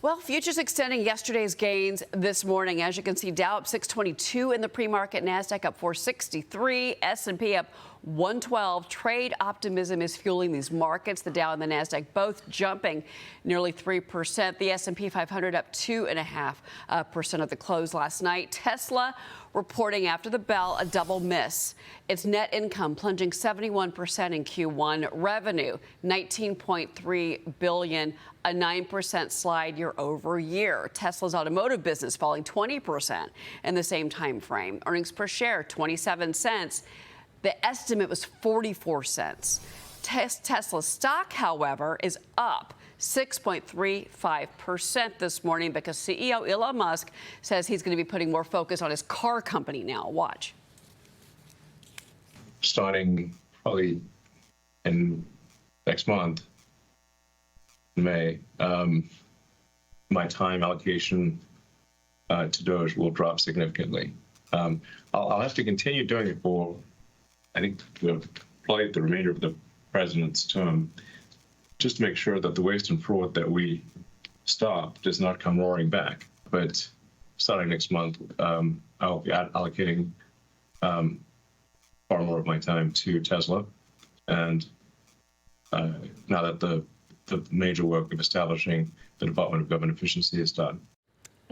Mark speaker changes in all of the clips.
Speaker 1: Well, futures extending yesterday's gains this morning. As you can see, Dow up 622 in the pre-market, NASDAQ up 463, S&P up 112. Trade optimism is fueling these markets. The Dow and the NASDAQ both jumping nearly 3%. The S&P 500 up 2.5% at the close last night. Tesla reporting after the bell a double miss. Its net income plunging 71% in Q1. Revenue $19.3 billion, a 9% slide year over year. Tesla's automotive business falling 20% in the same time frame. Earnings per share 27 cents. The estimate was 44 cents. Tesla stock, however, is up 6.35% this morning because CEO Elon Musk says he's going to be putting more focus on his car company now. Watch.
Speaker 2: Starting probably in next month, May, my time allocation to DOGE will drop significantly. I'll have to continue doing it for, I think, probably the remainder of the president's term, just to make sure that the waste and fraud that we stop does not come roaring back. But starting next month, I'll be allocating far more of my time to Tesla. And now that the major work of establishing the Department of Government Efficiency is done.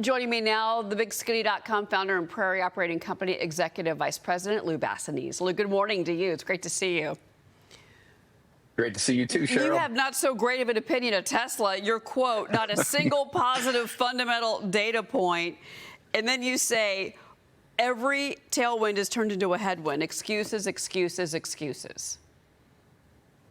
Speaker 1: Joining me now, the BigSkinny.com founder and Prairie Operating Company Executive Vice President, Lou Basenese. Lou, good morning to you. It's great to see you.
Speaker 3: Great to see you too, Cheryl.
Speaker 1: You have not so great of an opinion of Tesla. Your quote, not a single positive fundamental data point. And then you say, every tailwind is turned into a headwind. Excuses, excuses, excuses.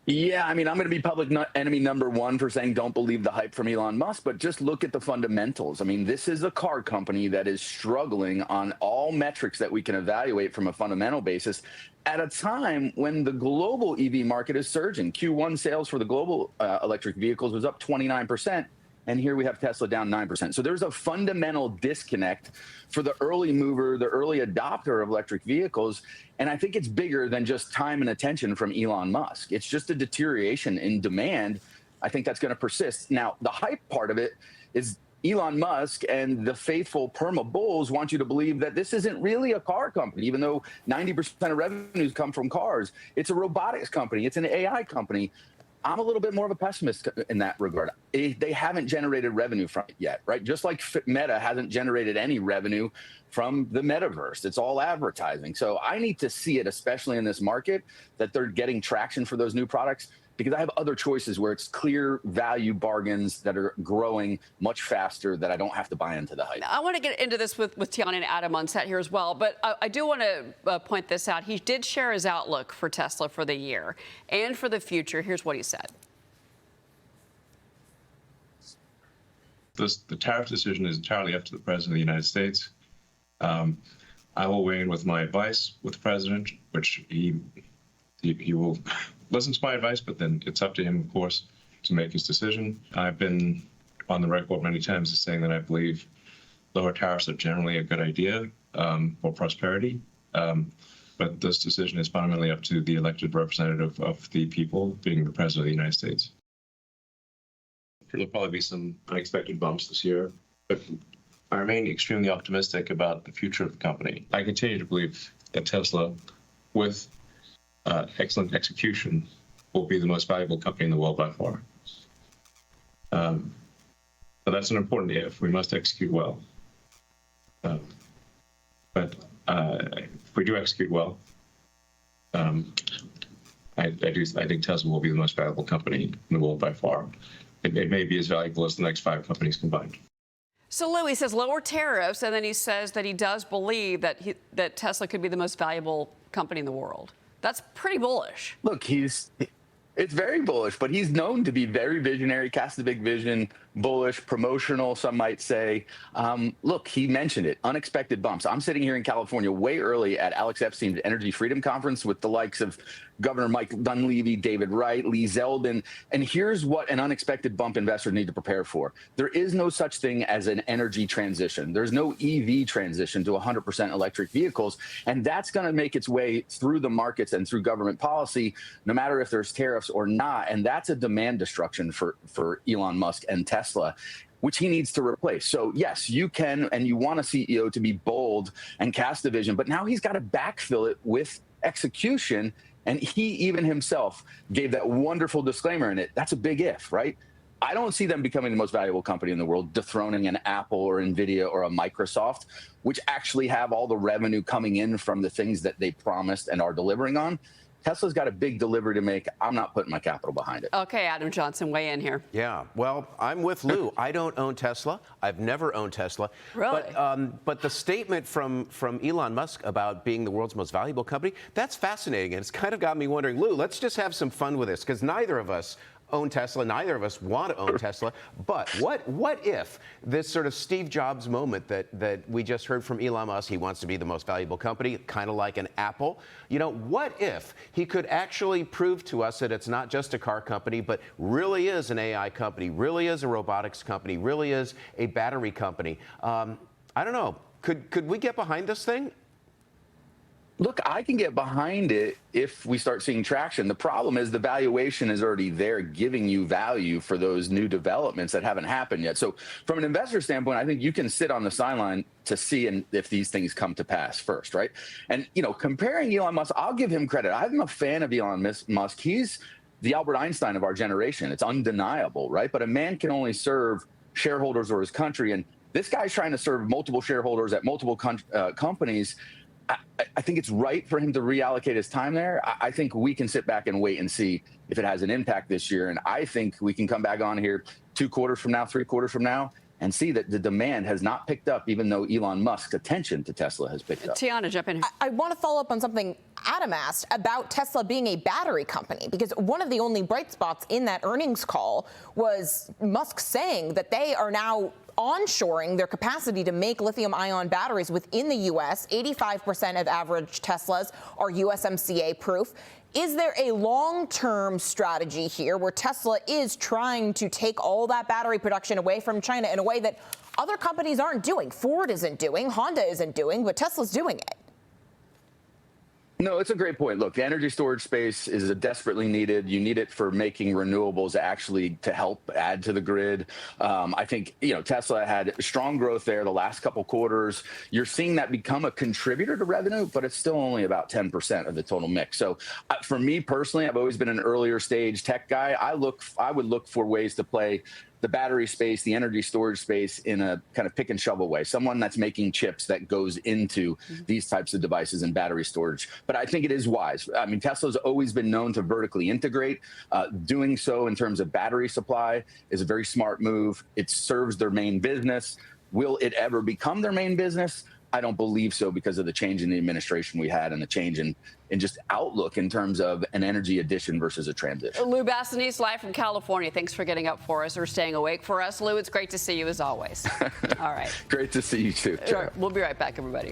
Speaker 3: Yeah, I mean, I'm going to be public enemy number one for saying don't believe the hype from Elon Musk, but just look at the fundamentals. I mean, this is a car company that is struggling on all metrics that we can evaluate from a fundamental basis at a time when the global EV market is surging. Q1 sales for the global electric vehicles was up 29%. And here we have Tesla down 9%. So there's a fundamental disconnect for the early mover, the early adopter of electric vehicles. And I think it's bigger than just time and attention from Elon Musk. It's just a deterioration in demand. I think that's going to persist. Now, the hype part of it is Elon Musk and the faithful perma bulls want you to believe that this isn't really a car company, even though 90% of revenues come from cars. It's a robotics company. It's an AI company. I'm a little bit more of a pessimist in that regard. They haven't generated revenue from it yet, right? Just like Meta hasn't generated any revenue from the metaverse. It's all advertising. So I need to see it, especially in this market, that they're getting traction for those new products, because I have other choices where it's clear value bargains that are growing much faster that I don't have to buy into the hype.
Speaker 1: I want to get into this with Tiana and Adam on set here as well, but I do want to point this out. He did share his outlook for Tesla for the year and for the future. Here's what he said.
Speaker 2: The tariff decision is entirely up to the President of the United States. I will weigh in with my advice with the President, which he will listen to my advice, but then it's up to him, of course, to make his decision. I've been on the record many times as saying that I believe lower tariffs are generally a good idea for prosperity. But this decision is fundamentally up to the elected representative of the people, being the President of the United States. There'll probably be some unexpected bumps this year, but I remain extremely optimistic about the future of the company. I continue to believe that Tesla, with excellent execution, will be the most valuable company in the world by far. So that's an important if. We must execute well. But if we do execute well, I think Tesla will be the most valuable company in the world by far. It may be as valuable as the next 5 companies combined.
Speaker 1: So Lou, he says lower tariffs, and then he says that he does believe that Tesla could be the most valuable company in the world. That's pretty bullish.
Speaker 3: Look, it's very bullish, but he's known to be very visionary, cast a big vision, bullish, promotional, some might say. Look, he mentioned it, unexpected bumps. I'm sitting here in California way early at Alex Epstein's Energy Freedom Conference with the likes of Governor Mike Dunleavy, David Wright, Lee Zeldin. And here's what an unexpected bump investors need to prepare for. There is no such thing as an energy transition. There's no EV transition to 100% electric vehicles. And that's going to make its way through the markets and through government policy, no matter if there's tariffs or not. And that's a demand destruction for Elon Musk and Tesla. which he needs to replace. So yes, you can, and you want a CEO to be bold and cast a vision, but now he's got to backfill it with execution. And he even himself gave that wonderful disclaimer in it. That's a big if, right? I don't see them becoming the most valuable company in the world, dethroning an Apple or NVIDIA or a Microsoft, which actually have all the revenue coming in from the things that they promised and are delivering on. Tesla's got a big delivery to make. I'm not putting my capital behind it.
Speaker 1: Okay, Adam Johnson, weigh in here.
Speaker 4: Yeah, well, I'm with Lou. I don't own Tesla. I've never owned Tesla.
Speaker 1: Really?
Speaker 4: But the statement from Elon Musk about being the world's most valuable company, that's fascinating. And it's kind of got me wondering, Lou, let's just have some fun with this, because neither of us own Tesla. Neither of us want to own Tesla. But what if this sort of Steve Jobs moment that we just heard from Elon Musk, he wants to be the most valuable company, kind of like an Apple. You know, what if he could actually prove to us that it's not just a car company, but really is an AI company, really is a robotics company, really is a battery company? I don't know. Could we get behind this thing?
Speaker 3: Look, I can get behind it if we start seeing traction. The problem is the valuation is already there, giving you value for those new developments that haven't happened yet. So from an investor standpoint, I think you can sit on the sideline to see if these things come to pass first, right? And, you know, comparing Elon Musk, I'll give him credit. I'm a fan of Elon Musk. He's the Albert Einstein of our generation. It's undeniable, right? But a man can only serve shareholders or his country. And this guy's trying to serve multiple shareholders at multiple companies. I think it's right for him to reallocate his time there. I think we can sit back and wait and see if it has an impact this year. And I think we can come back on here 2 quarters from now, 3 quarters from now, and see that the demand has not picked up, even though Elon Musk's attention to Tesla has picked up.
Speaker 1: Tiana, jump in here.
Speaker 5: I want to follow up on something Adam asked about Tesla being a battery company, because one of the only bright spots in that earnings call was Musk saying that they are now onshoring their capacity to make lithium-ion batteries within the U.S. 85% of average Teslas are USMCA proof. Is there a long-term strategy here where Tesla is trying to take all that battery production away from China in a way that other companies aren't doing? Ford isn't doing, Honda isn't doing, but Tesla's doing it.
Speaker 3: No, it's a great point. Look, the energy storage space is desperately needed. You need it for making renewables actually to help add to the grid. I think, you know, Tesla had strong growth there the last couple quarters. You're seeing that become a contributor to revenue, but it's still only about 10% of the total mix. So for me personally, I've always been an earlier stage tech guy. I would look for ways to play the battery space, the energy storage space in a kind of pick and shovel way. Someone that's making chips that goes into these types of devices and battery storage. But I think it is wise. I mean, Tesla's always been known to vertically integrate. Doing so in terms of battery supply is a very smart move. It serves their main business. Will it ever become their main business? I don't believe so, because of the change in the administration we had and the change in just outlook in terms of an energy addition versus a transition.
Speaker 1: Lou Basenese, live from California. Thanks for getting up for us or staying awake for us. Lou, it's great to see you as always. All right.
Speaker 3: Great to see you too.
Speaker 1: Sure. We'll be right back, everybody.